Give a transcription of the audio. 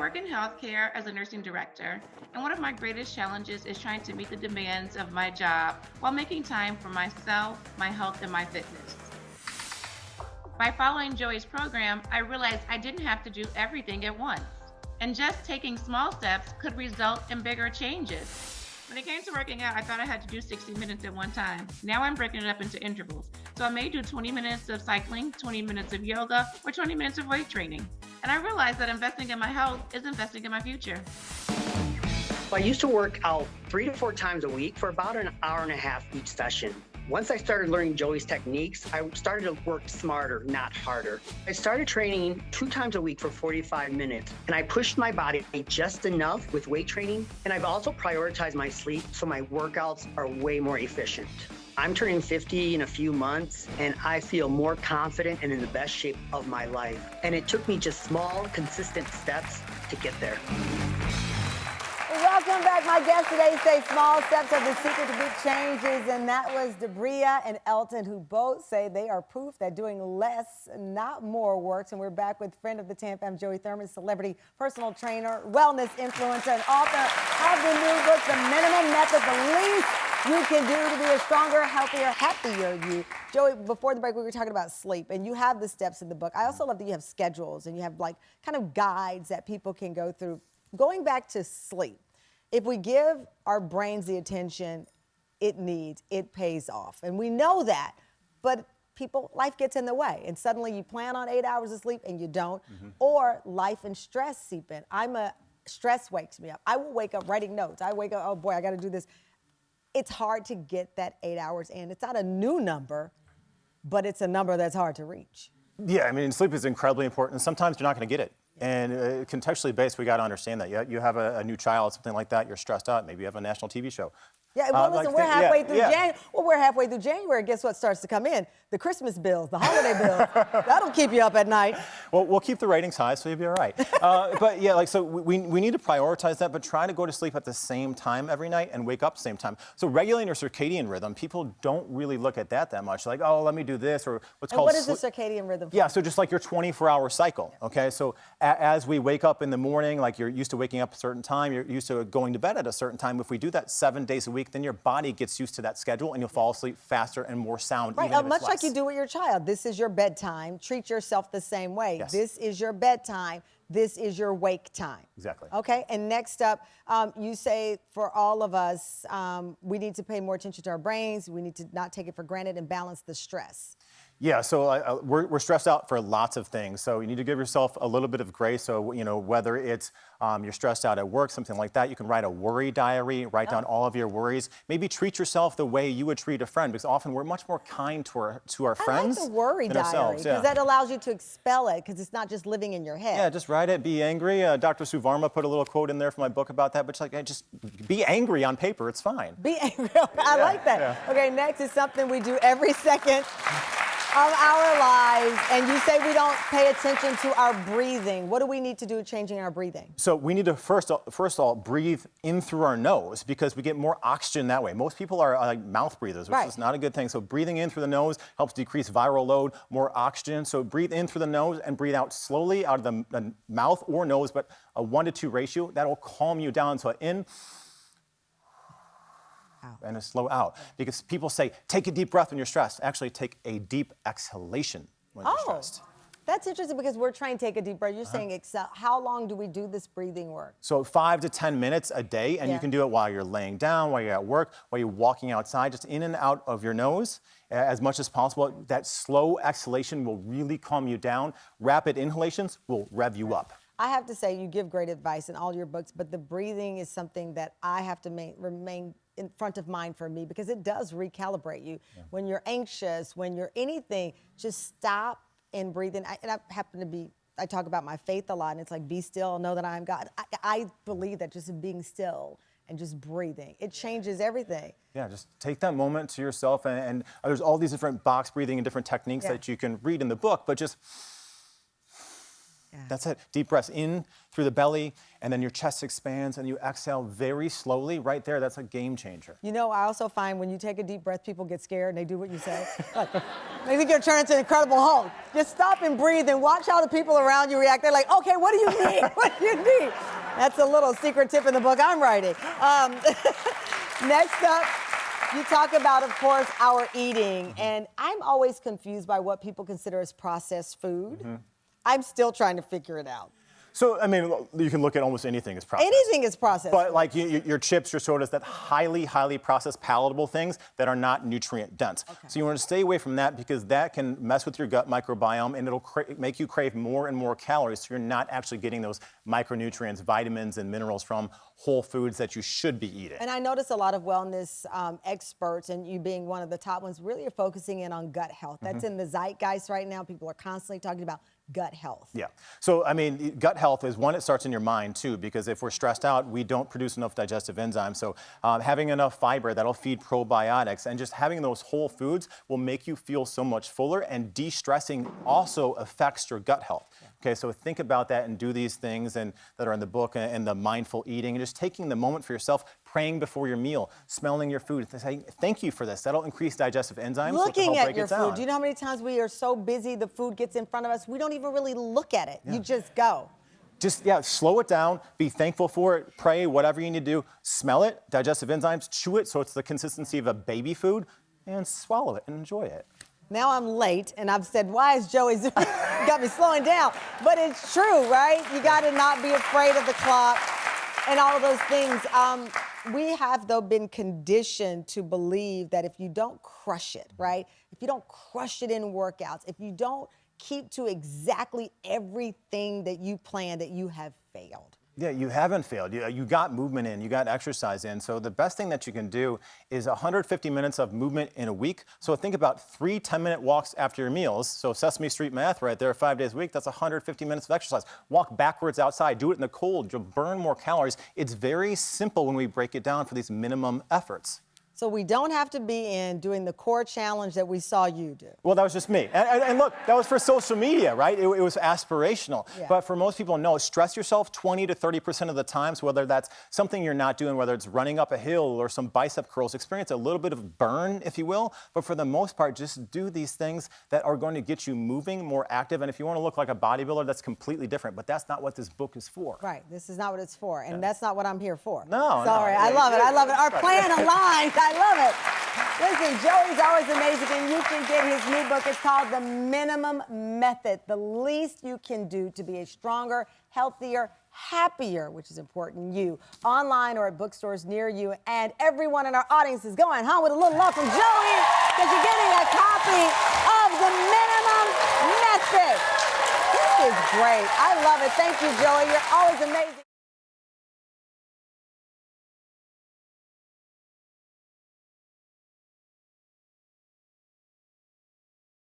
work in healthcare as a nursing director, and one of my greatest challenges is trying to meet the demands of my job while making time for myself, my health, and my fitness. By following Joey's program, I realized I didn't have to do everything at once, and just taking small steps could result in bigger changes. When it came to working out, I thought I had to do 60 minutes at one time. Now I'm breaking it up into intervals. So I may do 20 minutes of cycling, 20 minutes of yoga, or 20 minutes of weight training. And I realized that investing in my health is investing in my future. I used to work out 3 to 4 times a week for about an hour and a half each session. Once I started learning Joey's techniques, I started to work smarter, not harder. I started training 2 times a week for 45 minutes, and I pushed my body just enough with weight training, and I've also prioritized my sleep so my workouts are way more efficient. I'm turning 50 in a few months, and I feel more confident and in the best shape of my life. And it took me just small, consistent steps to get there. Welcome back. My guest today say small steps are the secret to big changes, and that was Debria and Elton, who both say they are proof that doing less, not more, works. And we're back with friend of the Tam Fam, Joey Thurman, celebrity personal trainer, wellness influencer, and author of the new book, The Minimum Method, the least you can do to be a stronger, healthier, happier you. Joey, before the break, we were talking about sleep, and you have the steps in the book. I also love that you have schedules, and you have like kind of guides that people can go through. Going back to sleep, if we give our brains the attention it needs, it pays off. And we know that, but life gets in the way. And suddenly you plan on 8 hours of sleep and you don't, or life and stress seep in. Stress wakes me up. I will wake up writing notes. I wake up, oh boy, I gotta do this. It's hard to get that 8 hours in. It's not a new number, but it's a number that's hard to reach. Yeah, I mean, sleep is incredibly important. Sometimes you're not gonna get it. And contextually based, we got to understand that. You have a new child, something like that, you're stressed out. Maybe you have a national TV show. Yeah, well, listen, we're halfway through January. Well, we're halfway through January. Guess what starts to come in? The Christmas bills, the holiday bills. That'll keep you up at night. Well, we'll keep the ratings high, so you'll be all right. But yeah, so we need to prioritize that, but try to go to sleep at the same time every night and wake up at the same time. So regulating your circadian rhythm, people don't really look at that much. Like, oh, let me do this, or what's called. What is the circadian rhythm? Yeah, so just like your 24-hour cycle. Okay, so as we wake up in the morning, like you're used to waking up at a certain time, you're used to going to bed at a certain time. If we do that 7 days a week, then your body gets used to that schedule, and you'll fall asleep faster and more sound. Right, even if much it's like you do with your child. This is your bedtime. Treat yourself the same way. Yes. This is your bedtime. This is your wake time. Exactly. Okay, and next up, you say for all of us, we need to pay more attention to our brains. We need to not take it for granted and balance the stress. Yeah, so we're stressed out for lots of things. So you need to give yourself a little bit of grace. So, whether it's you're stressed out at work, something like that, you can write a worry diary, write down all of your worries. Maybe treat yourself the way you would treat a friend, because often we're much more kind to our friends I like the worry than diary, because that allows you to expel it, because it's not just living in your head. Yeah, just write it, be angry. Dr. Suvarma put a little quote in there from my book about that, but just be angry on paper, it's fine. Be angry, I like that. Yeah. Okay, next is something we do every second of our lives, and you say we don't pay attention to our breathing. What do we need to do changing our breathing? So we need to first of all breathe in through our nose, because we get more oxygen that way. Most people are like mouth breathers, which is not a good thing. So breathing in through the nose helps decrease viral load, more oxygen. So breathe in through the nose and breathe out slowly out of the mouth or nose, but a 1-to-2 ratio. That'll calm you down. So in and a slow out. Because people say, take a deep breath when you're stressed. Actually, take a deep exhalation when you're stressed. That's interesting, because we're trying to take a deep breath. You're saying exhale. How long do we do this breathing work? So 5 to 10 minutes a day, and you can do it while you're laying down, while you're at work, while you're walking outside, just in and out of your nose as much as possible. That slow exhalation will really calm you down. Rapid inhalations will rev you up. I have to say, you give great advice in all your books, but the breathing is something that I have to remain in front of mind for me, because it does recalibrate you. Yeah. When you're anxious, when you're anything, just stop and breathe in. I talk about my faith a lot, and it's like, be still, know that I am God. I believe that just being still and just breathing, it changes everything. Yeah, just take that moment to yourself, and there's all these different box breathing and different techniques that you can read in the book, but just That's it. Deep breaths in through the belly, and then your chest expands, and you exhale very slowly. Right there, that's a game changer. You know, I also find when you take a deep breath, people get scared and they do what you say. Like, they think you're turning into an Incredible Hulk. Just stop and breathe and watch how the people around you react. They're like, okay, what do you need? What do you need? That's a little secret tip in the book I'm writing. Next up, you talk about, of course, our eating. And I'm always confused by what people consider as processed food. I'm still trying to figure it out. So, I mean, you can look at almost anything as processed. Anything is processed. But like your chips, your sodas, that highly, highly processed, palatable things that are not nutrient dense. Okay. So you want to stay away from that because that can mess with your gut microbiome and it'll make you crave more and more calories. So you're not actually getting those micronutrients, vitamins, and minerals from whole foods that you should be eating. And I notice a lot of wellness experts, and you being one of the top ones, really are focusing in on gut health. That's in the zeitgeist right now. People are constantly talking about gut health. Yeah. So, I mean, gut health is one, it starts in your mind too, because if we're stressed out, we don't produce enough digestive enzymes. So having enough fiber, that'll feed probiotics, and just having those whole foods will make you feel so much fuller, and de-stressing also affects your gut health. Yeah. Okay, so think about that and do these things that are in the book and the mindful eating, and just taking the moment for yourself, praying before your meal, smelling your food, saying thank you for this. That'll increase digestive enzymes. Looking at your food. Do you know how many times we are so busy, the food gets in front of us, we don't even really look at it. Yeah. You just go. Just, slow it down, be thankful for it, pray, whatever you need to do, smell it, digestive enzymes, chew it so it's the consistency of a baby food, and swallow it and enjoy it. Now I'm late, and I've said, why is Joey got me slowing down? But it's true, right? You got to not be afraid of the clock and all of those things. We have, though, been conditioned to believe that if you don't crush it, right? If you don't crush it in workouts, if you don't keep to exactly everything that you plan, that you have failed. Yeah, you haven't failed. You got movement in, you got exercise in. So the best thing that you can do is 150 minutes of movement in a week. So think about 3 10-minute walks after your meals. So Sesame Street math right there, 5 days a week, that's 150 minutes of exercise. Walk backwards outside, do it in the cold, you'll burn more calories. It's very simple when we break it down for these minimum efforts. So we don't have to be in doing the core challenge that we saw you do. Well, that was just me. And look, that was for social media, right? It was aspirational. Yeah. But for most people, no, stress yourself 20 to 30% of the times, whether that's something you're not doing, whether it's running up a hill or some bicep curls, experience a little bit of burn, if you will. But for the most part, just do these things that are going to get you moving, more active. And if you want to look like a bodybuilder, that's completely different. But that's not what this book is for. Right. This is not what it's for. And that's not what I'm here for. No. Sorry. I love it. I love it. Our plan aligned. I love it. Listen, Joey's always amazing, and you can get his new book. It's called The Minimum Method, the least you can do to be a stronger, healthier, happier, which is important, you, online or at bookstores near you. And everyone in our audience is going home with a little love from Joey, because you're getting a copy of The Minimum Method. This is great. I love it. Thank you, Joey. You're always amazing.